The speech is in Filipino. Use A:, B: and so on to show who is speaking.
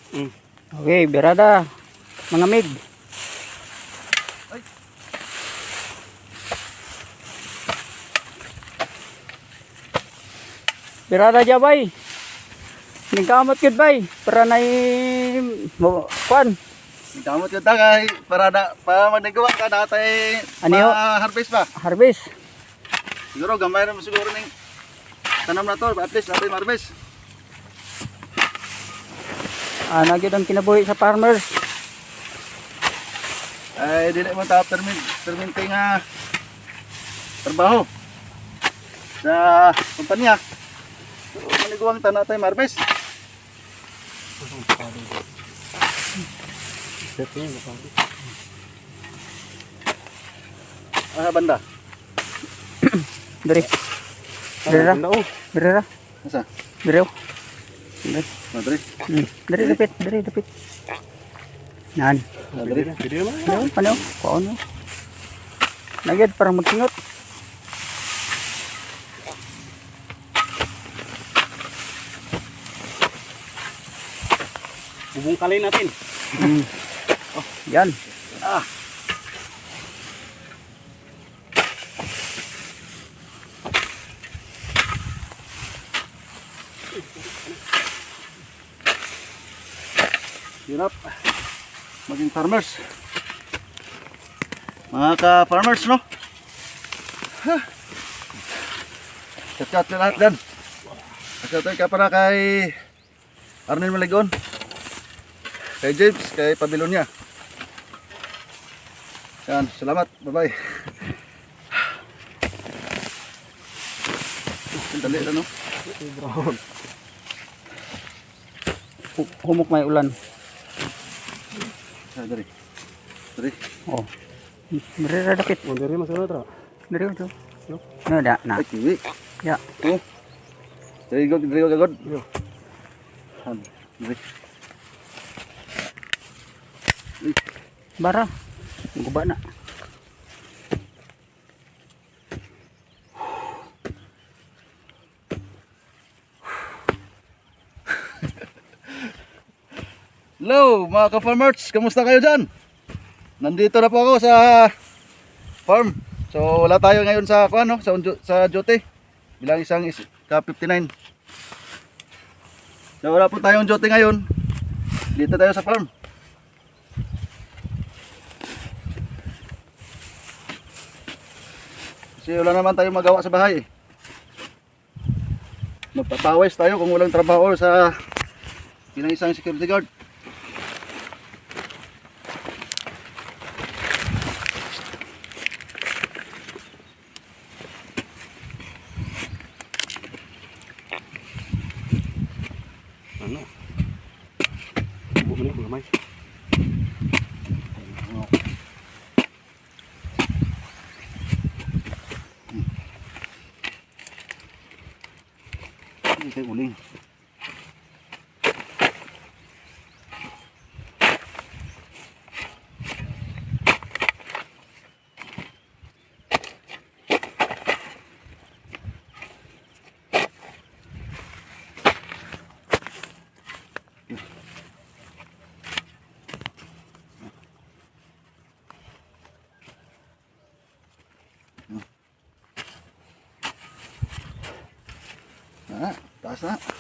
A: Okay, birada. Mga mig.
B: Ay.
A: Birada dya bay. Ningkamot yun bay. Para na kuan.
B: Kamot yung tagay para managawa ka natay
A: Ano yun?
B: harvest pa.
A: Harvest.
B: Siguro gamay rin siguro ng tanam na to, at least natin harvest.
A: Nagyod ang kinabuhi sa farmers.
B: Ay dili mo ta perminting trabaho sa kumpanya. So maniguang tanah tayo harvest. Banda.
A: Dari. Dirira. Dirira.
B: Asa?
A: Diriw. Dari.
B: Madre.
A: Dari dapit. Dari dapit. Nan.
B: Madre.
A: Ano? Paano? Nagyod parang magsingot.
C: Bubungkalin natin.
A: Oh, yan.
B: Hirap maging farmers. Mga ka-farmers, no? Chat-chat na lahat dyan. Chat-chat ka para kay Arnel Maligon, kay James, kay Pabilonia. Yan, salamat. Bye-bye. Dali na, no?
A: Humok may ulan.
B: Dari. Dari.
A: Oh. Dirira dapit.
C: Dari masalah tra.
A: Dari ito. Ano da na?
B: Ay, kiwi.
A: Ya.
B: Oh. Dari god.
C: Yo.
B: Dari.
A: Bara. Guba na.
B: Hello mga ka-farmers, kamusta kayo dyan? Nandito na po ako sa farm. So wala tayo ngayon sa sa duty bilang isang ka-59. So wala po tayong duty ngayon. Dito tayo sa farm. Kasi wala naman tayong magawa sa bahay. Magpapawis tayo kung walang trabaho sa bilang isang security guard.
C: Ano? Bumili ko gamay.
B: Ini kayak uling. Taas na.